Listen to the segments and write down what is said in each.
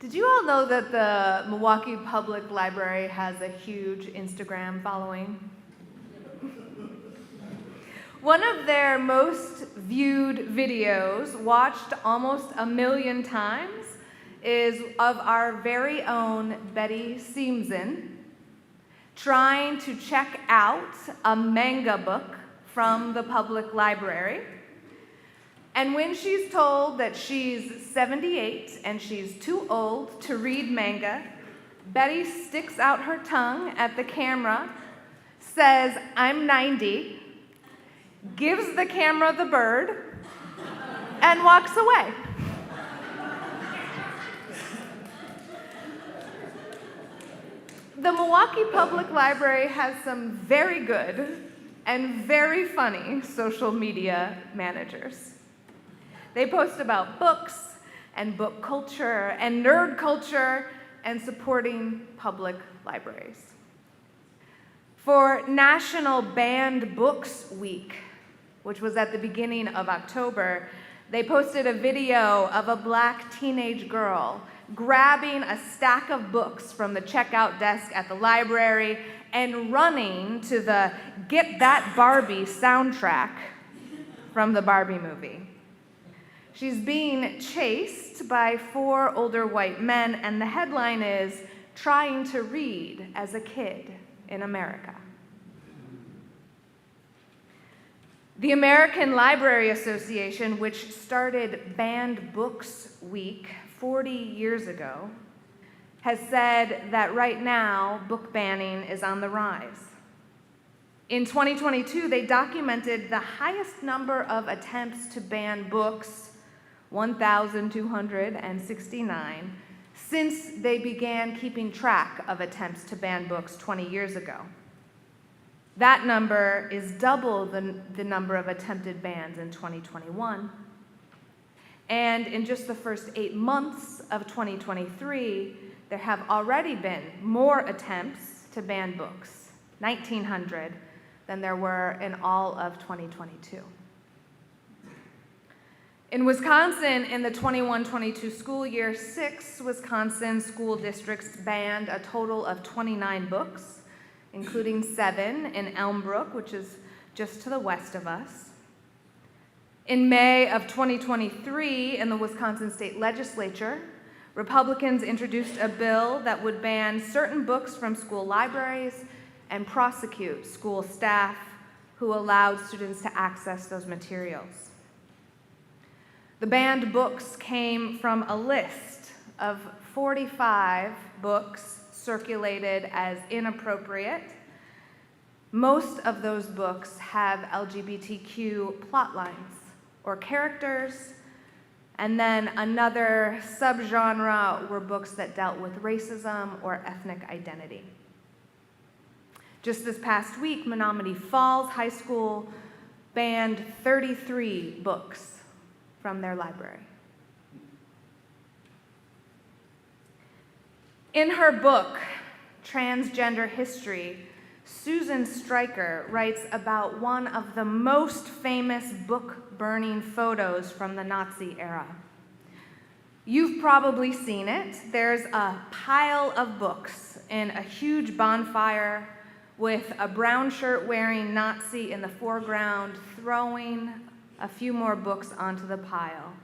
Did you all know that the Milwaukee Public Library has a huge Instagram following? One of their most viewed videos, watched almost 1 million times, is of our very own Betty Seamson trying to check out a manga book from the public library. And when she's told that she's 78 and she's too old to read manga, Betty sticks out her tongue at the camera, says, "I'm 90, gives the camera the bird, and walks away. The Milwaukee Public Library has some very good and very funny social media managers. They post about books and book culture and nerd culture and supporting public libraries. For National Banned Books Week, which was at the beginning of October, they posted a video of a Black teenage girl grabbing a stack of books from the checkout desk at the library and running to the Get That Barbie soundtrack from the Barbie movie. She's being chased by 4 older white men, and the headline is, "Trying to Read as a Kid in America." The American Library Association, which started Banned Books Week 40 years ago, has said that right now book banning is on the rise. In 2022, they documented the highest number of attempts to ban books, 1,269, since they began keeping track of attempts to ban books 20 years ago. That number is double the number of attempted bans in 2021. And in just the first 8 months of 2023, there have already been more attempts to ban books, 1,900, than there were in all of 2022. In Wisconsin, in the 21-22 school year, 6 Wisconsin school districts banned a total of 29 books, including 7 in Elmbrook, which is just to the west of us. In May of 2023, in the Wisconsin State Legislature, Republicans introduced a bill that would ban certain books from school libraries and prosecute school staff who allowed students to access those materials. The banned books came from a list of 45 books circulated as inappropriate. Most of those books have LGBTQ plot lines or characters, and then another subgenre were books that dealt with racism or ethnic identity. Just this past week, Menominee Falls High School banned 33 books from their library. In her book, Transgender History, Susan Stryker writes about one of the most famous book-burning photos from the Nazi era. You've probably seen it. There's a pile of books in a huge bonfire with a brown shirt-wearing Nazi in the foreground throwing a few more books onto the pile.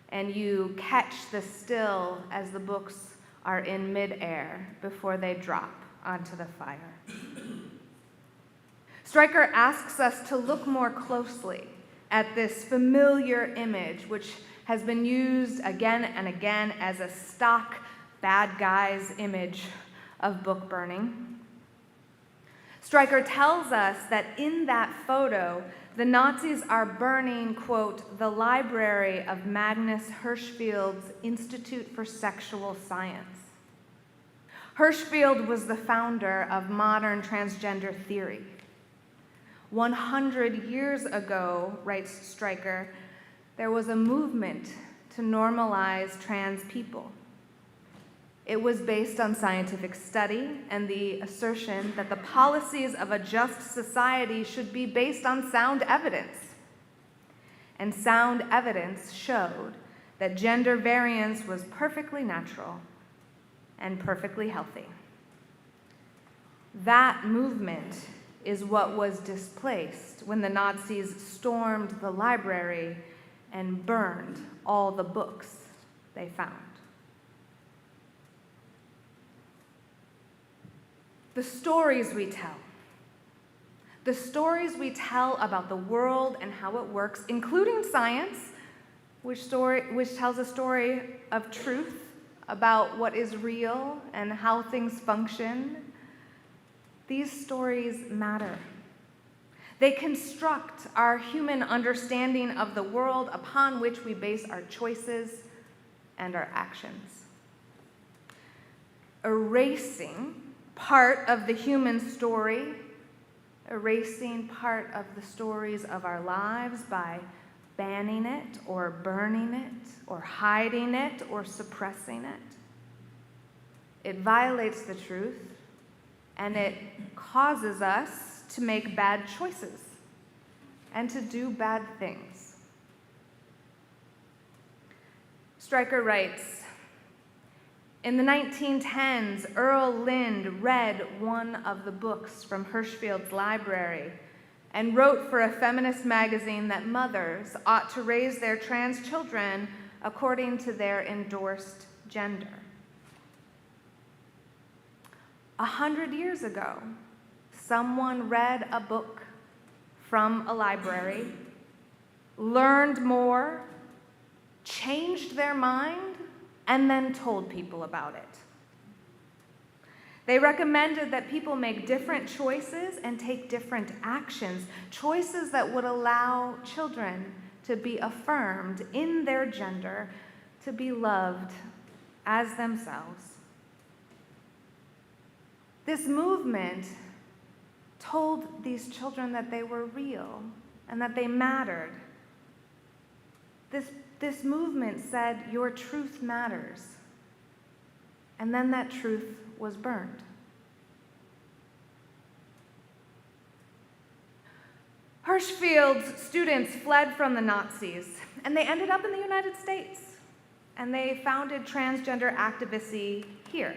And you catch the still as the books are in midair before they drop onto the fire. Stryker asks us to look more closely at this familiar image, which has been used again and again as a stock bad guys image of book burning. Stryker tells us that in that photo, the Nazis are burning, quote, the library of Magnus Hirschfeld's Institute for Sexual Science. Hirschfeld was the founder of modern transgender theory. 100 years ago, writes Stryker, there was a movement to normalize trans people. It was based on scientific study and the assertion that the policies of a just society should be based on sound evidence. And sound evidence showed that gender variance was perfectly natural and perfectly healthy. That movement is what was displaced when the Nazis stormed the library and burned all the books they found. The stories we tell about the world and how it works, including science, which tells a story of truth about what is real and how things function. These stories matter. They construct our human understanding of the world upon which we base our choices and our actions. Erasing part of the human story, erasing part of the stories of our lives by banning it or burning it or hiding it or suppressing it. It violates the truth, and it causes us to make bad choices and to do bad things. Stryker writes, in the 1910s, Earl Lind read one of the books from Hirschfield's library and wrote for a feminist magazine that mothers ought to raise their trans children according to their endorsed gender. 100 years ago, someone read a book from a library, learned more, changed their mind, and then told people about it. They recommended that people make different choices and take different actions, choices that would allow children to be affirmed in their gender, to be loved as themselves. This movement told these children that they were real and that they mattered. This movement said, your truth matters. And then that truth was burned. Hirschfield's students fled from the Nazis, and they ended up in the United States, and they founded transgender activism here.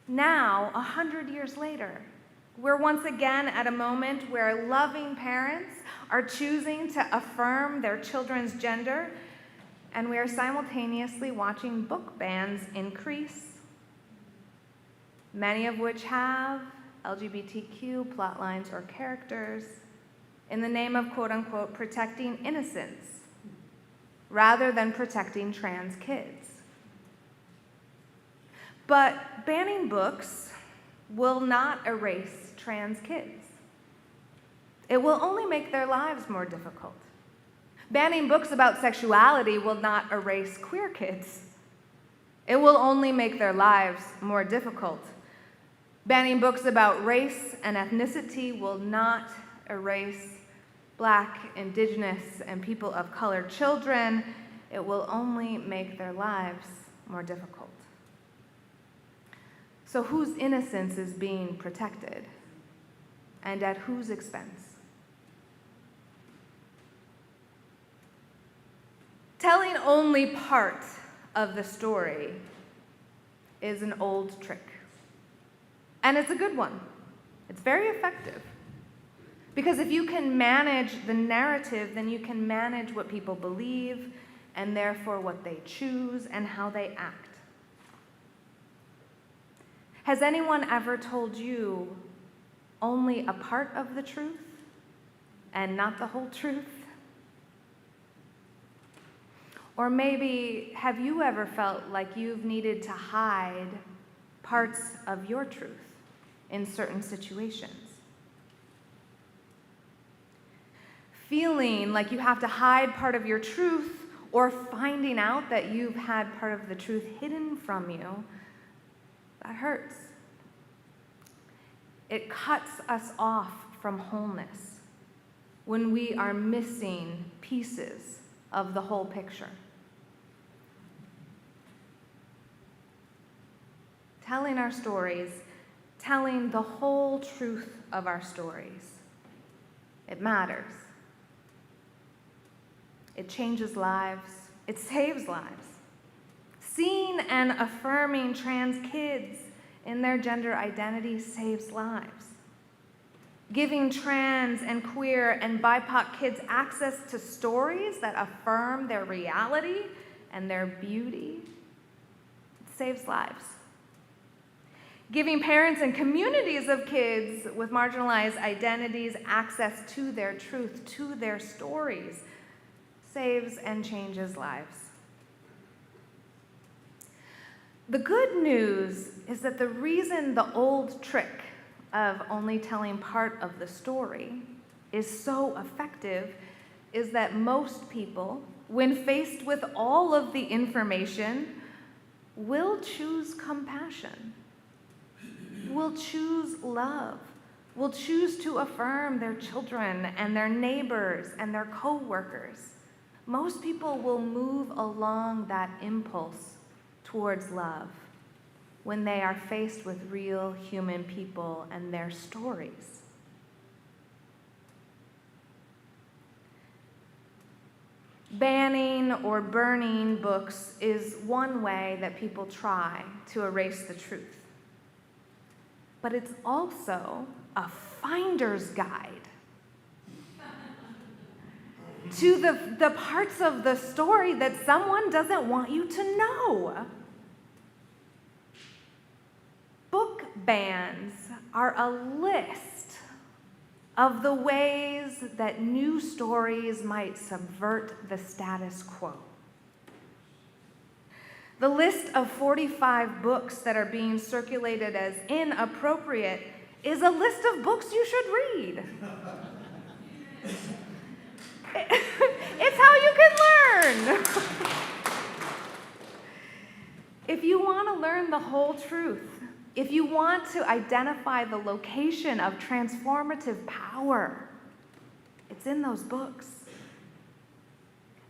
Now, 100 years later, we're once again at a moment where loving parents are choosing to affirm their children's gender, and we are simultaneously watching book bans increase, many of which have LGBTQ plotlines or characters, in the name of quote-unquote protecting innocence, rather than protecting trans kids. But banning books will not erase trans kids. It will only make their lives more difficult. Banning books about sexuality will not erase queer kids. It will only make their lives more difficult. Banning books about race and ethnicity will not erase Black, Indigenous, and people of color children. It will only make their lives more difficult. So whose innocence is being protected, and at whose expense? Telling only part of the story is an old trick. And it's a good one. It's very effective. Because if you can manage the narrative, then you can manage what people believe, and therefore what they choose and how they act. Has anyone ever told you only a part of the truth and not the whole truth? Or maybe, have you ever felt like you've needed to hide parts of your truth in certain situations? Feeling like you have to hide part of your truth, or finding out that you've had part of the truth hidden from you, that hurts. It cuts us off from wholeness when we are missing pieces of the whole picture. Telling our stories, telling the whole truth of our stories, it matters. It changes lives. It saves lives. Seeing and affirming trans kids in their gender identity saves lives. Giving trans and queer and BIPOC kids access to stories that affirm their reality and their beauty saves lives. Giving parents and communities of kids with marginalized identities access to their truth, to their stories, saves and changes lives. The good news is that the reason the old trick of only telling part of the story is so effective is that most people, when faced with all of the information, will choose compassion, will choose love, will choose to affirm their children and their neighbors and their co-workers. Most people will move along that impulse towards love when they are faced with real human people and their stories. Banning or burning books is one way that people try to erase the truth. But it's also a finder's guide to the parts of the story that someone doesn't want you to know. Book bans are a list of the ways that new stories might subvert the status quo. The list of 45 books that are being circulated as inappropriate is a list of books you should read. It's how you can learn. If you want to learn the whole truth, if you want to identify the location of transformative power, it's in those books.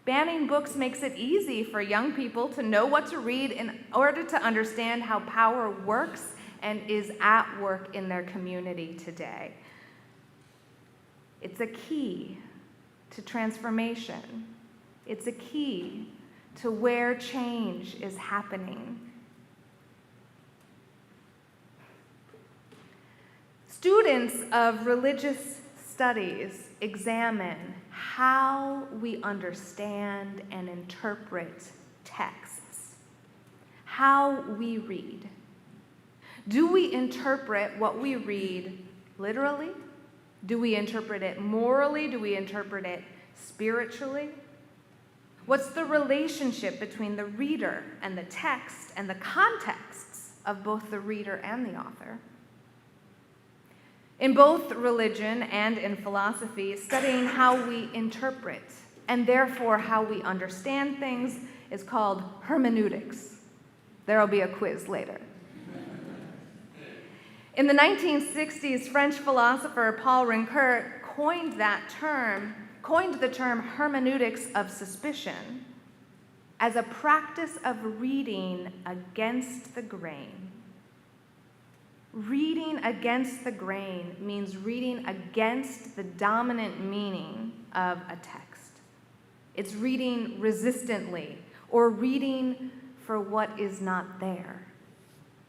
Banning books makes it easy for young people to know what to read in order to understand how power works and is at work in their community today. It's a key to transformation. It's a key to where change is happening. Students of religious studies examine how we understand and interpret texts, how we read. Do we interpret what we read literally? Do we interpret it morally? Do we interpret it spiritually? What's the relationship between the reader and the text and the contexts of both the reader and the author? In both religion and in philosophy, studying how we interpret and therefore how we understand things is called hermeneutics. There will be a quiz later. In the 1960s, French philosopher Paul Ricoeur coined the term hermeneutics of suspicion as a practice of reading against the grain. Reading against the grain means reading against the dominant meaning of a text. It's reading resistantly or reading for what is not there,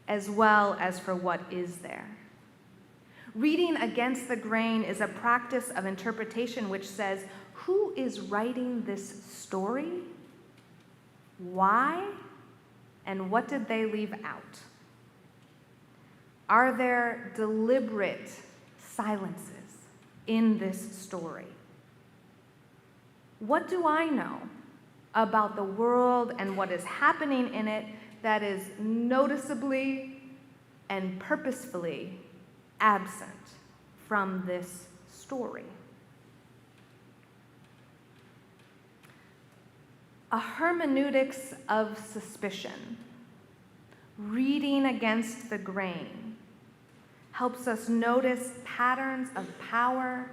as well as for what is there. Reading against the grain is a practice of interpretation which says, who is writing this story? Why? And what did they leave out? Are there deliberate silences in this story? What do I know about the world and what is happening in it that is noticeably and purposefully absent from this story? A hermeneutics of suspicion, reading against the grain, helps us notice patterns of power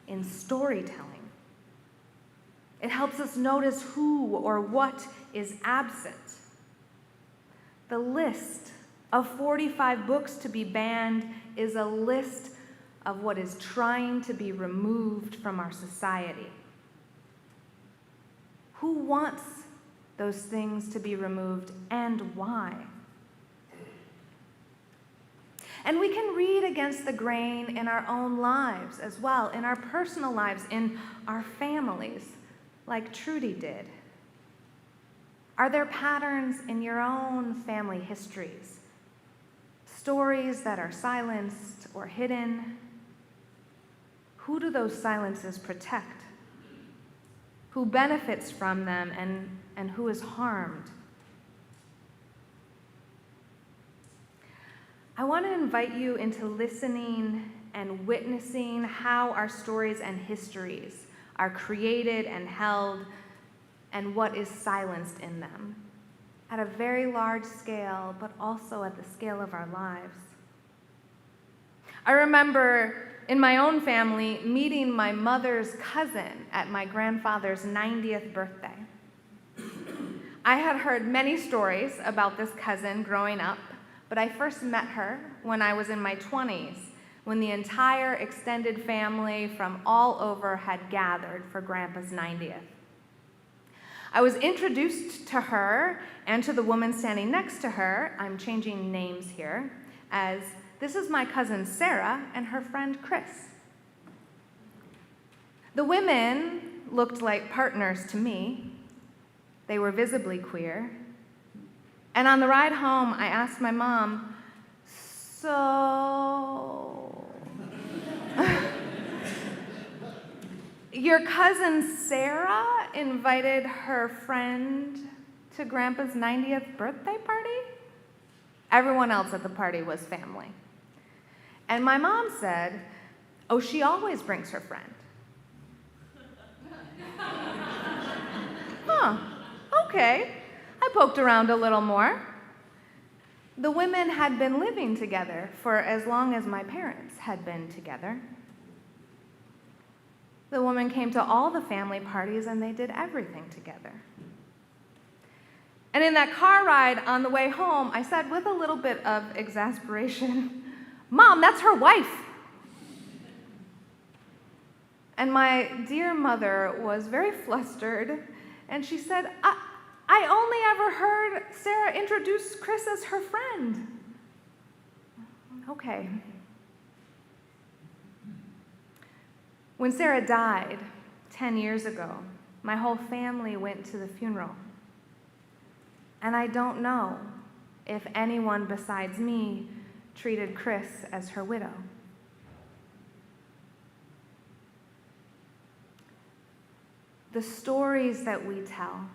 in storytelling. It helps us notice who or what is absent. The list of 45 books to be banned is a list of what is trying to be removed from our society. Who wants those things to be removed, and why. And we can read against the grain in our own lives as well, in our personal lives, in our families, like Trudy did. Are there patterns in your own family histories? Stories that are silenced or hidden? Who do those silences protect? Who benefits from them and who is harmed? I want to invite you into listening and witnessing how our stories and histories are created and held and what is silenced in them at a very large scale, but also at the scale of our lives. I remember in my own family meeting my mother's cousin at my grandfather's 90th birthday. I had heard many stories about this cousin growing up, but I first met her when I was in my 20s, when the entire extended family from all over had gathered for Grandpa's 90th. I was introduced to her and to the woman standing next to her, I'm changing names here, as this is my cousin Sarah and her friend Chris. The women looked like partners to me. They were visibly queer. And on the ride home, I asked my mom, so, your cousin Sarah invited her friend to Grandpa's 90th birthday party? Everyone else at the party was family. And my mom said, oh, she always brings her friend. Huh, okay. I poked around a little more. The women had been living together for as long as my parents had been together. The woman came to all the family parties and they did everything together. And in that car ride on the way home, I said with a little bit of exasperation, Mom, that's her wife. And my dear mother was very flustered and she said, I only ever heard Sarah introduce Chris as her friend. Okay. When Sarah died 10 years ago, my whole family went to the funeral. And I don't know if anyone besides me treated Chris as her widow. The stories that we tell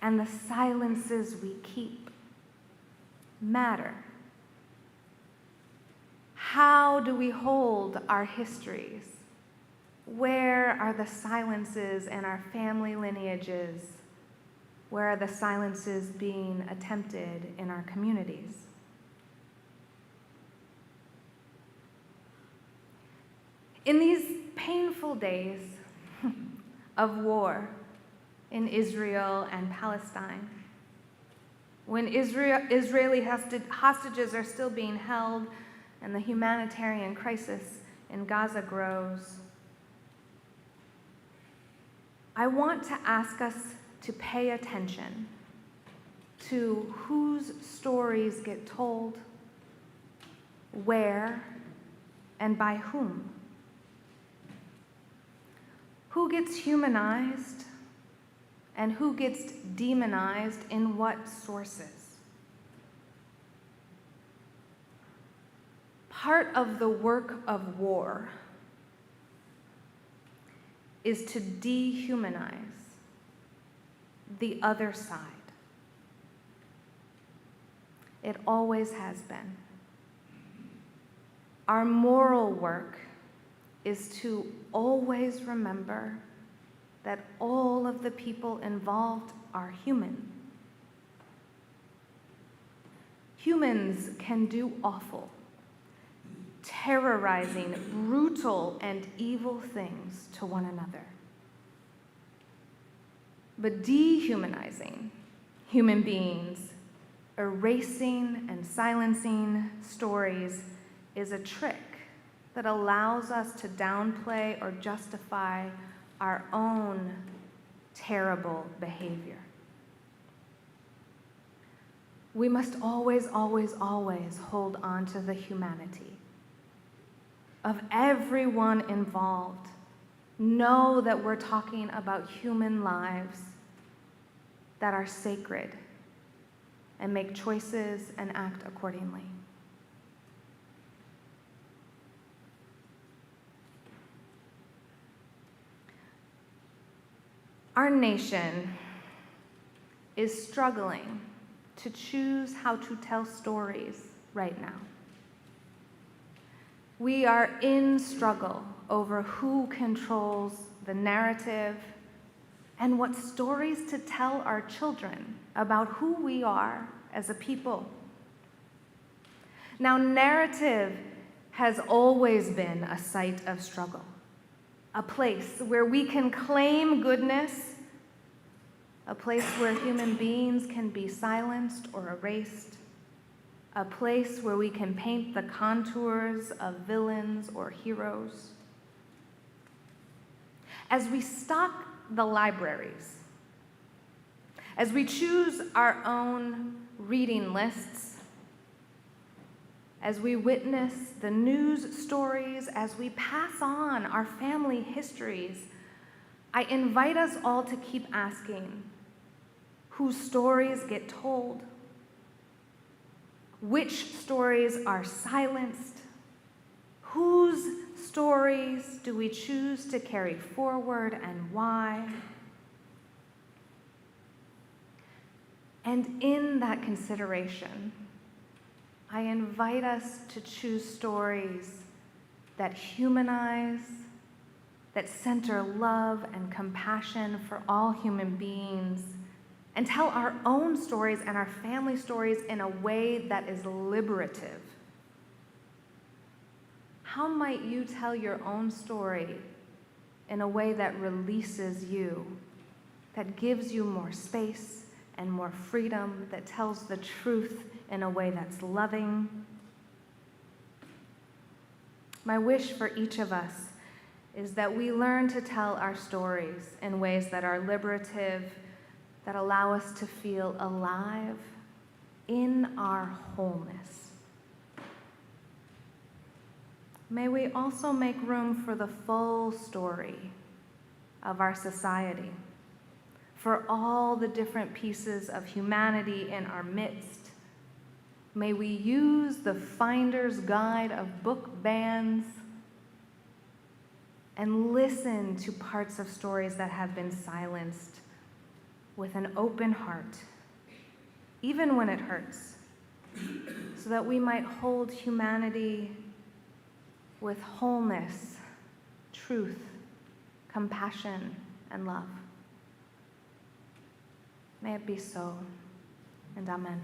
and the silences we keep matter. How do we hold our histories? Where are the silences in our family lineages? Where are the silences being attempted in our communities? In these painful days of war in Israel and Palestine, when Israeli hostages are still being held and the humanitarian crisis in Gaza grows, I want to ask us to pay attention to whose stories get told, where, and by whom. Who gets humanized and who gets demonized in what sources? Part of the work of war is to dehumanize the other side. It always has been. Our moral work is to always remember that all of the people involved are human. Humans can do awful, terrorizing, brutal, and evil things to one another. But dehumanizing human beings, erasing and silencing stories is a trick that allows us to downplay or justify our own terrible behavior. we must always, always, always hold on to the humanity of everyone involved. Know that we're talking about human lives that are sacred, and make choices and act accordingly. Our nation is struggling to choose how to tell stories right now. We are in struggle over who controls the narrative and what stories to tell our children about who we are as a people. Now, narrative has always been a site of struggle, a place where we can claim goodness, a place where human beings can be silenced or erased, a place where we can paint the contours of villains or heroes. As we stock the libraries, as we choose our own reading lists, as we witness the news stories, as we pass on our family histories, I invite us all to keep asking, whose stories get told? Which stories are silenced? Whose stories do we choose to carry forward, and why? And in that consideration, I invite us to choose stories that humanize, that center love and compassion for all human beings, and tell our own stories and our family stories in a way that is liberative. How might you tell your own story in a way that releases you, that gives you more space and more freedom, that tells the truth in a way that's loving? My wish for each of us is that we learn to tell our stories in ways that are liberative, that allow us to feel alive in our wholeness. May we also make room for the full story of our society, for all the different pieces of humanity in our midst. May we use the finder's guide of book bans and listen to parts of stories that have been silenced with an open heart, even when it hurts, so that we might hold humanity with wholeness, truth, compassion, and love. May it be so, and amen.